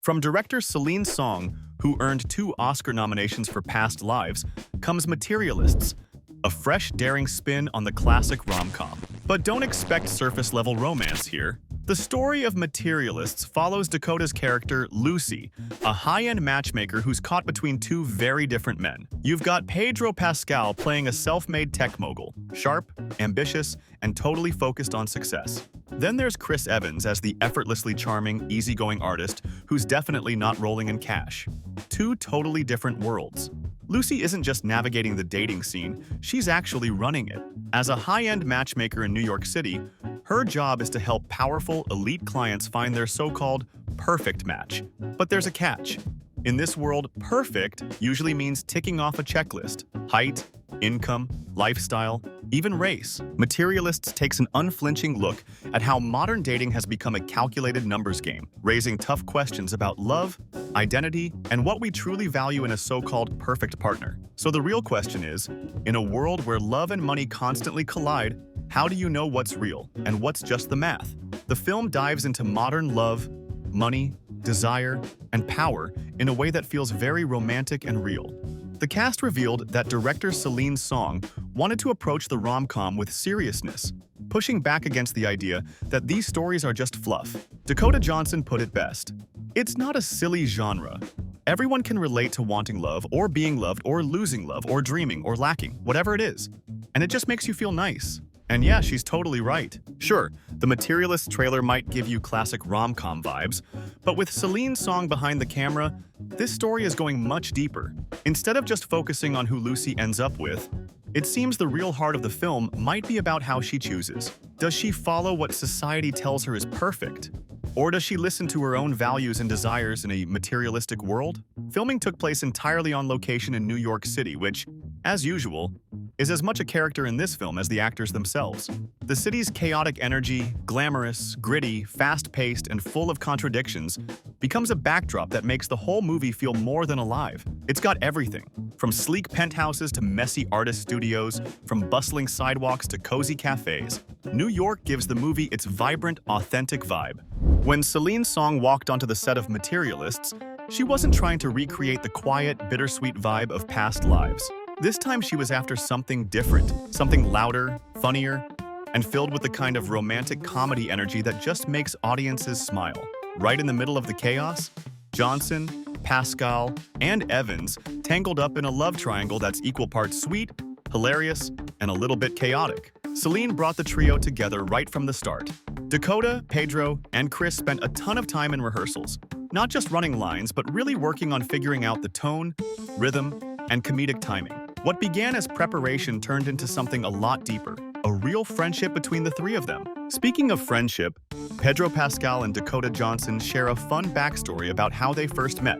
From director Celine Song, who earned 2 Oscar nominations for Past Lives, comes Materialists, a fresh, daring spin on the classic rom-com. But don't expect surface-level romance here. The story of Materialists follows Dakota's character, Lucy, a high-end matchmaker who's caught between 2 very different men. You've got Pedro Pascal playing a self-made tech mogul, sharp, ambitious, and totally focused on success. Then there's Chris Evans as the effortlessly charming, easygoing artist who's definitely not rolling in cash. 2 totally different worlds. Lucy isn't just navigating the dating scene, she's actually running it. As a high-end matchmaker in New York City, her job is to help powerful, elite clients find their so-called perfect match. But there's a catch. In this world, perfect usually means ticking off a checklist: height, income, lifestyle, even race. Materialists takes an unflinching look at how modern dating has become a calculated numbers game, raising tough questions about love, identity, and what we truly value in a so-called perfect partner. So the real question is, in a world where love and money constantly collide, how do you know what's real and what's just the math? The film dives into modern love, money, desire, and power in a way that feels very romantic and real. The cast revealed that director Celine Song wanted to approach the rom-com with seriousness, pushing back against the idea that these stories are just fluff. Dakota Johnson put it best: "It's not a silly genre. Everyone can relate to wanting love, or being loved, or losing love, or dreaming, or lacking, whatever it is. And it just makes you feel nice." And yeah, she's totally right. Sure, the Materialists trailer might give you classic rom-com vibes, but with Celine Song behind the camera, this story is going much deeper. Instead of just focusing on who Lucy ends up with, it seems the real heart of the film might be about how she chooses. Does she follow what society tells her is perfect? Or does she listen to her own values and desires in a materialistic world? Filming took place entirely on location in New York City, which, as usual, is as much a character in this film as the actors themselves. The city's chaotic energy, glamorous, gritty, fast-paced, and full of contradictions, becomes a backdrop that makes the whole movie feel more than alive. It's got everything, from sleek penthouses to messy artist studios, from bustling sidewalks to cozy cafes. New York gives the movie its vibrant, authentic vibe. When Celine Song walked onto the set of Materialists, she wasn't trying to recreate the quiet, bittersweet vibe of Past Lives. This time she was after something different, something louder, funnier, and filled with the kind of romantic comedy energy that just makes audiences smile. Right in the middle of the chaos, Johnson, Pascal, and Evans tangled up in a love triangle that's equal parts sweet, hilarious, and a little bit chaotic. Celine brought the trio together right from the start. Dakota, Pedro, and Chris spent a ton of time in rehearsals, not just running lines, but really working on figuring out the tone, rhythm, and comedic timing. What began as preparation turned into something a lot deeper, a real friendship between the 3 of them. Speaking of friendship, Pedro Pascal and Dakota Johnson share a fun backstory about how they first met,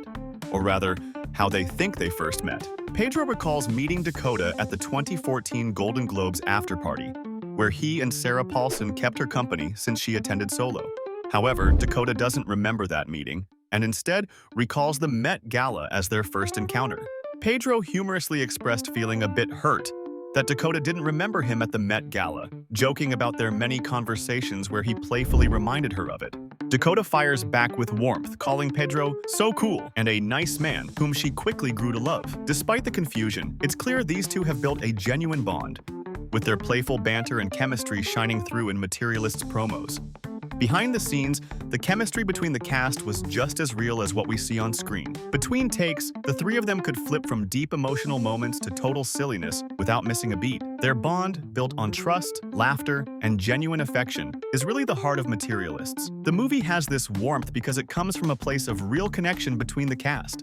or rather, how they think they first met. Pedro recalls meeting Dakota at the 2014 Golden Globes after-party, where he and Sarah Paulson kept her company since she attended solo. However, Dakota doesn't remember that meeting, and instead recalls the Met Gala as their first encounter. Pedro humorously expressed feeling a bit hurt that Dakota didn't remember him at the Met Gala, joking about their many conversations where he playfully reminded her of it. Dakota fires back with warmth, calling Pedro so cool and a nice man whom she quickly grew to love. Despite the confusion, it's clear these 2 have built a genuine bond, with their playful banter and chemistry shining through in Materialists promos. Behind the scenes, the chemistry between the cast was just as real as what we see on screen. Between takes, the 3 of them could flip from deep emotional moments to total silliness without missing a beat. Their bond, built on trust, laughter, and genuine affection, is really the heart of Materialists. The movie has this warmth because it comes from a place of real connection between the cast.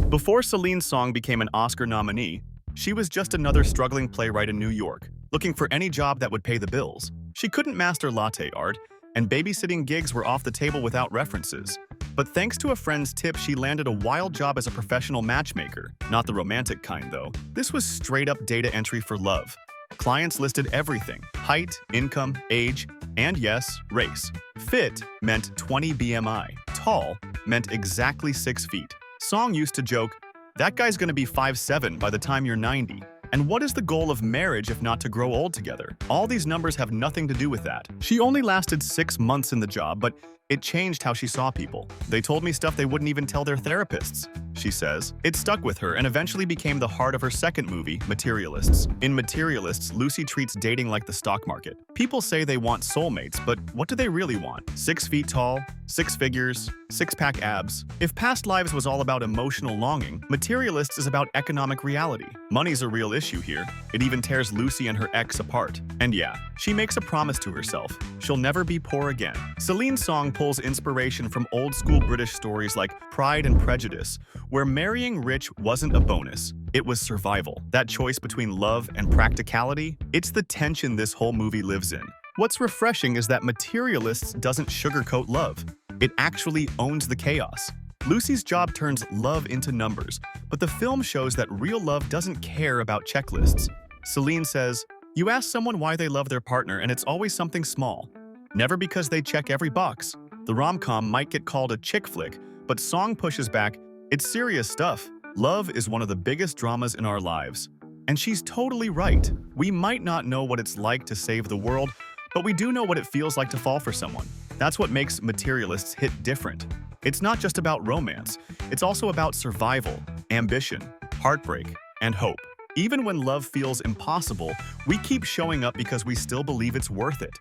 Before Celine Song became an Oscar nominee, she was just another struggling playwright in New York, looking for any job that would pay the bills. She couldn't master latte art, and babysitting gigs were off the table without references. But thanks to a friend's tip, she landed a wild job as a professional matchmaker. Not the romantic kind, though. This was straight-up data entry for love. Clients listed everything: height, income, age, and yes, race. Fit meant 20 BMI. Tall meant exactly 6 feet. Song used to joke, "That guy's gonna be 5'7" by the time you're 90. And what is the goal of marriage if not to grow old together? All these numbers have nothing to do with that. She only lasted 6 months in the job, but It changed how she saw people. They told me stuff they wouldn't even tell their therapists, she says. It stuck with her and eventually became the heart of her second movie, Materialists. In Materialists, Lucy treats dating like the stock market. People say they want soulmates, but what do they really want? 6 feet tall, 6 figures, six-pack abs. If Past Lives was all about emotional longing, Materialists is about economic reality. Money's a real issue here. It even tears Lucy and her ex apart. And yeah, she makes a promise to herself. She'll never be poor again. Celine Song pulls inspiration from old-school British stories like Pride and Prejudice, where marrying rich wasn't a bonus. It was survival. That choice between love and practicality, it's the tension this whole movie lives in. What's refreshing is that Materialists doesn't sugarcoat love. It actually owns the chaos. Lucy's job turns love into numbers, but the film shows that real love doesn't care about checklists. Celine says, "You ask someone why they love their partner and it's always something small. Never because they check every box." The rom-com might get called a chick flick, but Song pushes back, it's serious stuff. Love is one of the biggest dramas in our lives. And she's totally right. We might not know what it's like to save the world, but we do know what it feels like to fall for someone. That's what makes Materialists hit different. It's not just about romance, it's also about survival, ambition, heartbreak, and hope. Even when love feels impossible, we keep showing up because we still believe it's worth it.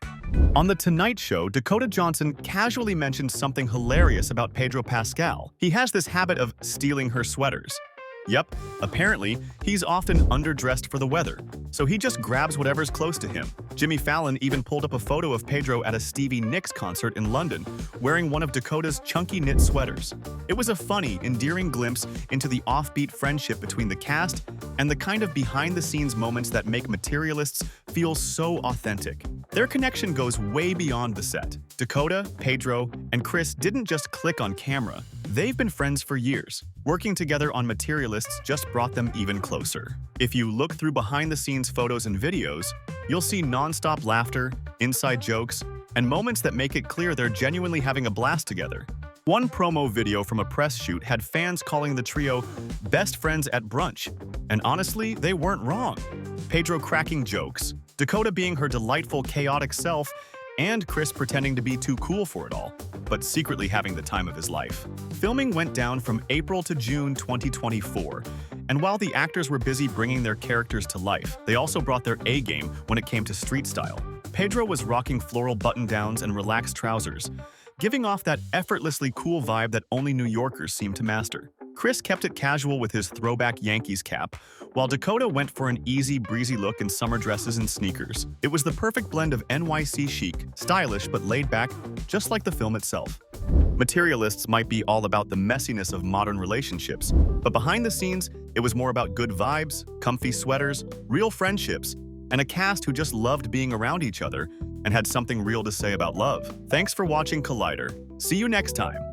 On The Tonight Show, Dakota Johnson casually mentioned something hilarious about Pedro Pascal. He has this habit of stealing her sweaters. Yep, apparently, he's often underdressed for the weather, so he just grabs whatever's close to him. Jimmy Fallon even pulled up a photo of Pedro at a Stevie Nicks concert in London, wearing one of Dakota's chunky knit sweaters. It was a funny, endearing glimpse into the offbeat friendship between the cast and the kind of behind-the-scenes moments that make Materialists feel so authentic. Their connection goes way beyond the set. Dakota, Pedro, and Chris didn't just click on camera. They've been friends for years. Working together on Materialists just brought them even closer. If you look through behind-the-scenes photos and videos, you'll see non-stop laughter, inside jokes, and moments that make it clear they're genuinely having a blast together. One promo video from a press shoot had fans calling the trio best friends at brunch, and honestly, they weren't wrong. Pedro cracking jokes, Dakota being her delightful, chaotic self, and Chris pretending to be too cool for it all, but secretly having the time of his life. Filming went down from April to June 2024, and while the actors were busy bringing their characters to life, they also brought their A-game when it came to street style. Pedro was rocking floral button-downs and relaxed trousers, giving off that effortlessly cool vibe that only New Yorkers seem to master. Chris kept it casual with his throwback Yankees cap, while Dakota went for an easy, breezy look in summer dresses and sneakers. It was the perfect blend of NYC chic, stylish but laid back, just like the film itself. Materialists might be all about the messiness of modern relationships, but behind the scenes, it was more about good vibes, comfy sweaters, real friendships, and a cast who just loved being around each other and had something real to say about love. Thanks for watching Collider. See you next time.